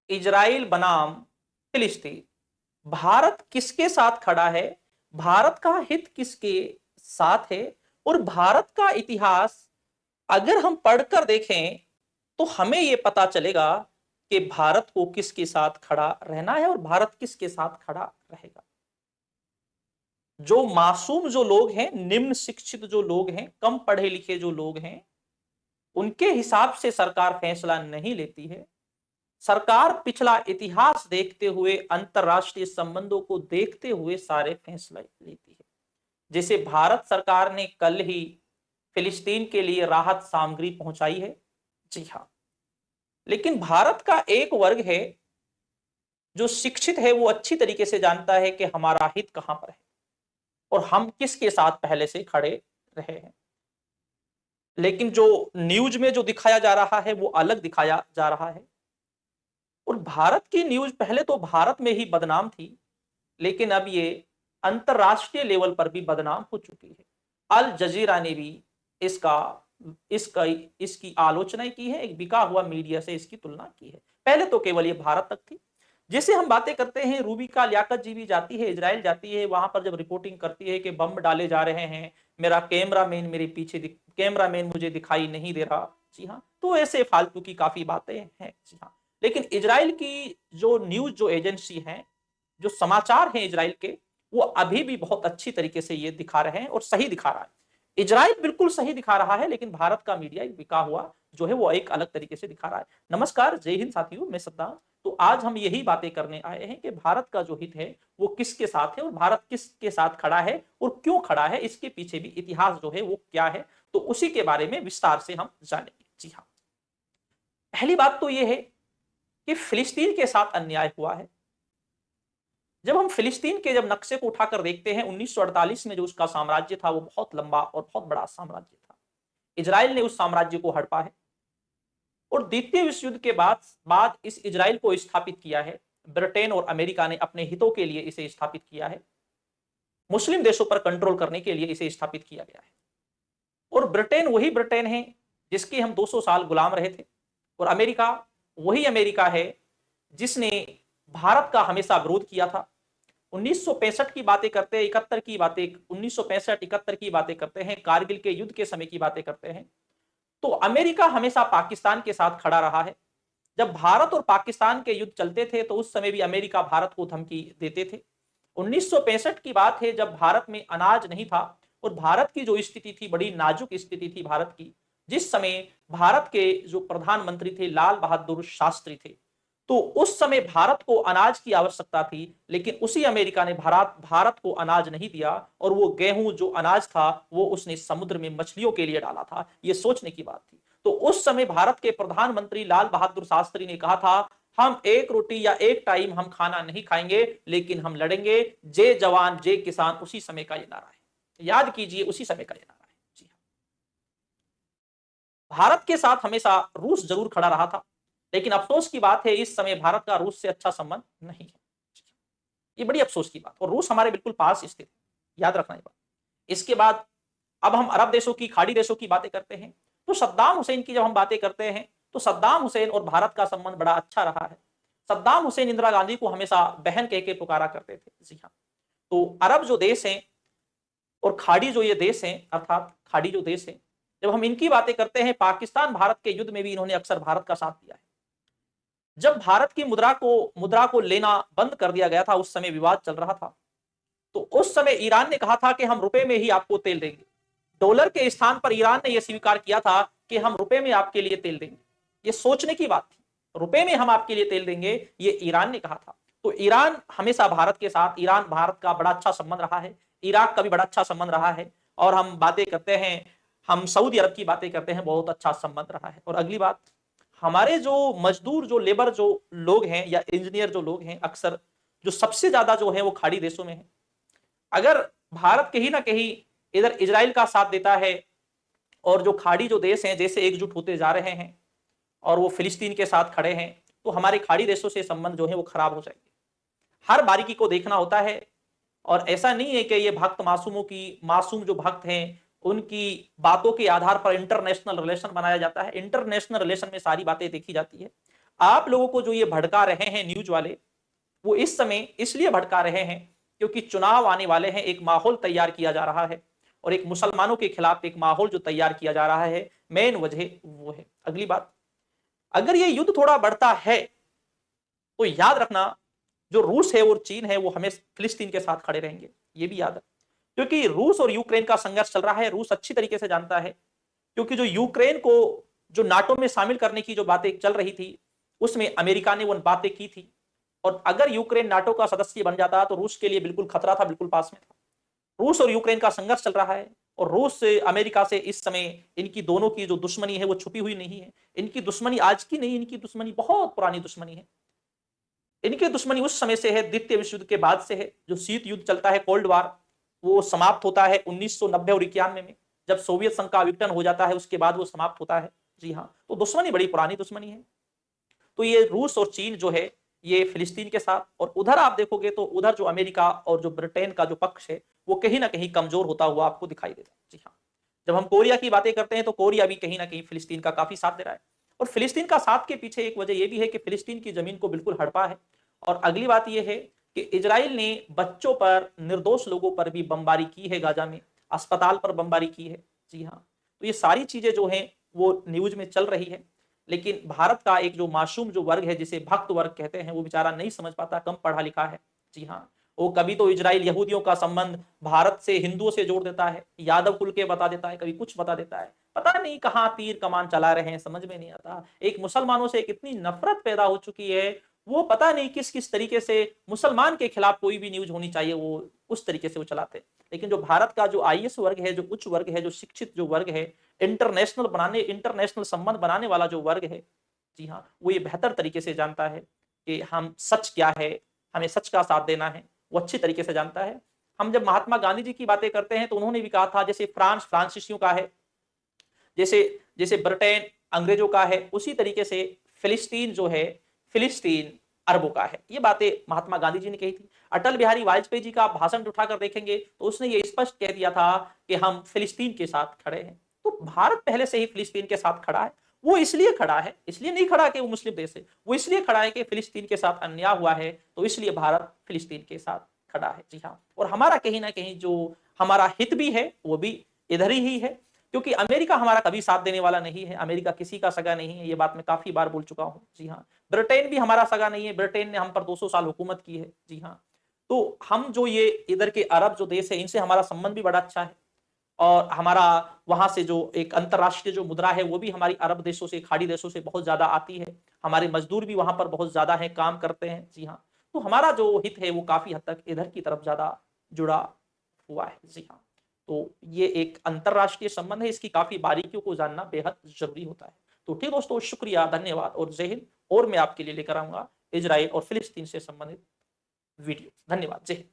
Israel बनाम फिलिस्तीन, भारत किसके साथ खड़ा है, भारत का हित किसके साथ है, और भारत का इतिहास अगर हम पढ़कर देखें तो हमें यह पता चलेगा कि भारत को किसके साथ खड़ा रहना है और भारत किसके साथ खड़ा रहेगा। जो मासूम जो लोग हैं, निम्न शिक्षित जो लोग हैं, कम पढ़े लिखे जो लोग हैं, उनके हिसाब से सरकार फैसला नहीं लेती है। सरकार पिछला इतिहास देखते हुए, अंतरराष्ट्रीय संबंधों को देखते हुए सारे फैसले लेती है। जैसे भारत सरकार ने कल ही फिलिस्तीन के लिए राहत सामग्री पहुंचाई है, जी हां, लेकिन भारत का एक वर्ग है जो शिक्षित है, वो अच्छी तरीके से जानता है कि हमारा हित कहां पर है और हम किसके साथ पहले से खड़े रहे हैं। लेकिन जो न्यूज में जो दिखाया जा रहा है वो अलग दिखाया जा रहा है। और भारत की न्यूज पहले तो भारत में ही बदनाम थी, लेकिन अब ये अंतरराष्ट्रीय लेवल पर भी बदनाम हो चुकी है। अल जजीरा ने भी इसका इसका इसकी आलोचना की है, एक बिका हुआ मीडिया से इसकी तुलना की है। पहले तो केवल ये भारत तक थी। जैसे हम बातें करते हैं, रूबिका लियाकत जी भी जाती है, इजराइल जाती है, वहां पर जब रिपोर्टिंग करती है कि बम डाले जा रहे हैं, मेरा कैमरामैन मेरे पीछे कैमरामैन मुझे दिखाई नहीं दे रहा, जी हाँ, तो ऐसे फालतू की काफी बातें हैं, जी हाँ। लेकिन इजराइल की जो न्यूज जो एजेंसी है, जो समाचार हैं इजराइल के, वो अभी भी बहुत अच्छी तरीके से ये दिखा रहे हैं और सही दिखा रहा है। इजराइल बिल्कुल सही दिखा रहा है, लेकिन भारत का मीडिया एक बिका हुआ जो है वो एक अलग तरीके से दिखा रहा है। नमस्कार, जय हिंद साथियों, मैं सद्दाम। तो आज हम यही बातें करने आए हैं कि भारत का जो हित है वो किसके साथ है और भारत किसके साथ खड़ा है और क्यों खड़ा है, इसके पीछे भी इतिहास जो है वो क्या है, तो उसी के बारे में विस्तार से हम जानेंगे। जी हाँ, पहली बात तो ये है कि फिलिस्तीन के साथ अन्याय हुआ है। जब हम फिलिस्तीन के जब नक्शे को उठाकर देखते हैं, 1948 में जो उसका साम्राज्य था वो बहुत लंबा और बहुत बड़ा साम्राज्य था। इजराइल ने उस साम्राज्य को हड़पा है और द्वितीय विश्व युद्ध के बाद इस इजराइल को स्थापित किया है। ब्रिटेन और अमेरिका ने अपने हितों के लिए इसे स्थापित किया है। मुस्लिम देशों पर कंट्रोल करने के लिए इसे स्थापित किया गया है। और ब्रिटेन वही ब्रिटेन है जिसके हम 200 साल गुलाम रहे थे, और अमेरिका वही अमेरिका है जिसने भारत का हमेशा विरोध किया था। 1965 की बातें करते हैं, 71 की बातें, 1965 71 की बातें करते हैं, कारगिल के युद्ध के समय की बातें करते हैं, तो अमेरिका हमेशा पाकिस्तान के साथ खड़ा रहा है। जब भारत और पाकिस्तान के युद्ध चलते थे तो उस समय भी अमेरिका भारत को धमकी देते थे। 1965 की बात है जब भारत में अनाज नहीं था और भारत की जो स्थिति थी, बड़ी नाजुक स्थिति थी भारत की। जिस समय भारत के जो प्रधानमंत्री थे लाल बहादुर शास्त्री थे, तो उस समय भारत को अनाज की आवश्यकता थी, लेकिन उसी अमेरिका ने भारत को अनाज नहीं दिया और वो गेहूं जो अनाज था वो उसने समुद्र में मछलियों के लिए डाला था। ये सोचने की बात थी। तो उस समय भारत के प्रधानमंत्री लाल बहादुर शास्त्री ने कहा था, हम एक रोटी या एक टाइम हम खाना नहीं खाएंगे, लेकिन हम लड़ेंगे। जय जवान जय किसान, उसी समय का ये नारा है, याद कीजिए, उसी समय का ये नारा है। जी हाँ, भारत के साथ हमेशा रूस जरूर खड़ा रहा था, लेकिन अफसोस की बात है इस समय भारत का रूस से अच्छा संबंध नहीं है। ये बड़ी अफसोस की बात, और रूस हमारे बिल्कुल पास स्थित है, याद रखना ये बात। इसके बाद अब हम अरब देशों की, खाड़ी देशों की बातें करते हैं। तो सद्दाम हुसैन की जब हम बातें करते हैं तो सद्दाम हुसैन और भारत का संबंध बड़ा अच्छा रहा है। सद्दाम हुसैन इंदिरा गांधी को हमेशा बहन कह के पुकारा करते थे। जी हाँ, तो अरब जो देश हैं और खाड़ी जो ये देश हैं, अर्थात खाड़ी जो देश है, जब हम इनकी बातें करते हैं, पाकिस्तान भारत के युद्ध में भी इन्होंने अक्सर भारत का साथ दिया है। जब भारत की मुद्रा को लेना बंद कर दिया गया था, उस समय विवाद चल रहा था, तो उस समय ईरान ने कहा था कि हम रुपए में ही आपको तेल देंगे। डॉलर के स्थान पर ईरान ने यह स्वीकार किया था कि हम रुपए में आपके लिए तेल देंगे। ये सोचने की बात थी, रुपए में हम आपके लिए तेल देंगे, ये ईरान ने कहा था। तो ईरान हमेशा भारत के साथ, ईरान भारत का बड़ा अच्छा संबंध रहा है, इराक का भी बड़ा अच्छा संबंध रहा है। और हम बातें करते हैं, हम सऊदी अरब की बातें करते हैं, बहुत अच्छा संबंध रहा है। और अगली बात, हमारे जो मजदूर जो लेबर जो लोग हैं या इंजीनियर जो लोग हैं, अक्सर जो सबसे ज्यादा जो है वो खाड़ी देशों में है। अगर भारत कहीं ना कहीं इधर इजराइल का साथ देता है और जो खाड़ी जो देश हैं जैसे एकजुट होते जा रहे हैं और वो फिलिस्तीन के साथ खड़े हैं, तो हमारे खाड़ी देशों से संबंध जो है वो खराब हो जाएंगे। हर बारीकी को देखना होता है, और ऐसा नहीं है कि ये भक्त मासूमों की, मासूम जो भक्त हैं उनकी बातों के आधार पर इंटरनेशनल रिलेशन बनाया जाता है। इंटरनेशनल रिलेशन में सारी बातें देखी जाती है। आप लोगों को जो ये भड़का रहे हैं न्यूज वाले, वो इस समय इसलिए भड़का रहे हैं क्योंकि चुनाव आने वाले हैं, एक माहौल तैयार किया जा रहा है और एक मुसलमानों के खिलाफ एक माहौल जो तैयार किया जा रहा है, मेन वजह वो है। अगली बात, अगर ये युद्ध थोड़ा बढ़ता है तो याद रखना जो रूस है और चीन है वो हमें फिलिस्तीन के साथ खड़े रहेंगे, ये भी याद है। क्योंकि रूस और यूक्रेन का संघर्ष चल रहा है, रूस अच्छी तरीके से जानता है, क्योंकि जो यूक्रेन को जो नाटो में शामिल करने की जो बातें चल रही थी उसमें अमेरिका ने वो बातें की थी, और अगर यूक्रेन नाटो का सदस्य बन जाता तो रूस के लिए बिल्कुल खतरा था, बिल्कुल पास में था। रूस और यूक्रेन का संघर्ष चल रहा है और रूस से अमेरिका से इस समय इनकी दोनों की जो दुश्मनी है वो छुपी हुई नहीं है। इनकी दुश्मनी आज की नहीं, इनकी दुश्मनी बहुत पुरानी दुश्मनी है। इनकी दुश्मनी उस समय से है, द्वितीय विश्व युद्ध के बाद से है। जो शीत युद्ध चलता है, कोल्ड वार, वो समाप्त होता है 1990 और 91 में, जब सोवियत संघ का विघटन हो जाता है, उसके बाद वो समाप्त होता है। जी हाँ, तो दुश्मनी बड़ी पुरानी दुश्मनी है। तो ये रूस और चीन जो है ये फिलिस्तीन के साथ, और उधर आप देखोगे तो उधर जो अमेरिका और जो ब्रिटेन का जो पक्ष है वो कहीं ना कहीं कमजोर होता हुआ आपको दिखाई देता है। जी हाँ, जब हम कोरिया की बातें करते हैं तो कोरिया भी कहीं ना कहीं फिलिस्तीन का काफी साथ दे रहा है, और फिलिस्तीन का साथ के पीछे एक वजह यह भी है कि फिलिस्तीन की जमीन को बिल्कुल हड़पा है। और अगली बात यह है कि इजराइल ने बच्चों पर, निर्दोष लोगों पर भी बमबारी की है, गाजा में अस्पताल पर बमबारी की है। जी हाँ, तो ये सारी चीजें जो हैं वो न्यूज में चल रही है। लेकिन भारत का एक जो मासूम जो वर्ग है, जिसे भक्त वर्ग कहते हैं, वो बेचारा नहीं समझ पाता, कम पढ़ा लिखा है। जी हाँ, वो कभी तो इजराइल यहूदियों का संबंध भारत से, हिंदुओं से जोड़ देता है, यादव कुल के बता देता है, कभी कुछ बता देता है, पता नहीं कहाँ तीर कमान चला रहे हैं, समझ में नहीं आता। एक मुसलमानों से एक इतनी नफरत पैदा हो चुकी है, वो पता नहीं किस किस तरीके से मुसलमान के खिलाफ कोई भी न्यूज होनी चाहिए वो उस तरीके से वो चलाते हैं। लेकिन जो भारत का जो आईएएस वर्ग है, जो उच्च वर्ग है, जो शिक्षित जो वर्ग है, इंटरनेशनल संबंध बनाने वाला जो वर्ग है, जी हाँ, वो ये बेहतर तरीके से जानता है कि हम सच क्या है, हमें सच का साथ देना है, वो अच्छी तरीके से जानता है। हम जब महात्मा गांधी जी की बातें करते हैं तो उन्होंने भी कहा था, जैसे फ्रांस फ्रांसीसियों का है, जैसे जैसे ब्रिटेन अंग्रेजों का है, उसी तरीके से फिलिस्तीन जो है, फिलिस्तीन अरबों का है। ये बातें महात्मा गांधी जी ने कही थी। अटल बिहारी वाजपेयी जी का भाषण उठाकर देखेंगे तो उसने ये स्पष्ट कह दिया था कि हम फिलिस्तीन के साथ खड़े हैं। तो भारत पहले से ही फिलिस्तीन के साथ खड़ा है। वो इसलिए खड़ा है, इसलिए नहीं खड़ा कि वो मुस्लिम देश है, वो इसलिए खड़ा है कि फिलिस्तीन के साथ अन्याय हुआ है, तो इसलिए भारत फिलिस्तीन के साथ खड़ा है। जी हाँ, और हमारा कहीं ना कहीं जो हमारा हित भी है वो भी इधर ही है, क्योंकि अमेरिका हमारा कभी साथ देने वाला नहीं है। अमेरिका किसी का सगा नहीं है, ये बात मैं काफी बार बोल चुका हूं। जी हाँ, ब्रिटेन भी हमारा सगा नहीं है, ब्रिटेन ने हम पर 200 साल हुकूमत की है। जी हाँ, तो हम जो ये इधर के अरब जो देश है, इनसे हमारा संबंध भी बड़ा अच्छा है, और हमारा वहां से जो एक अंतरराष्ट्रीय जो मुद्रा है वो भी हमारी अरब देशों से, खाड़ी देशों से बहुत ज्यादा आती है। हमारे मजदूर भी वहां पर बहुत ज्यादा है, काम करते हैं। जी हाँ, तो हमारा जो हित है वो काफी हद तक इधर की तरफ ज्यादा जुड़ा हुआ है। जी हाँ, तो ये एक अंतरराष्ट्रीय संबंध है, इसकी काफी बारीकियों को जानना बेहद जरूरी होता है। तो ठीक दोस्तों, शुक्रिया, धन्यवाद और जय हिंद। और मैं आपके लिए लेकर आऊंगा इजराइल और फिलिस्तीन से संबंधित वीडियो। धन्यवाद, जय हिंद।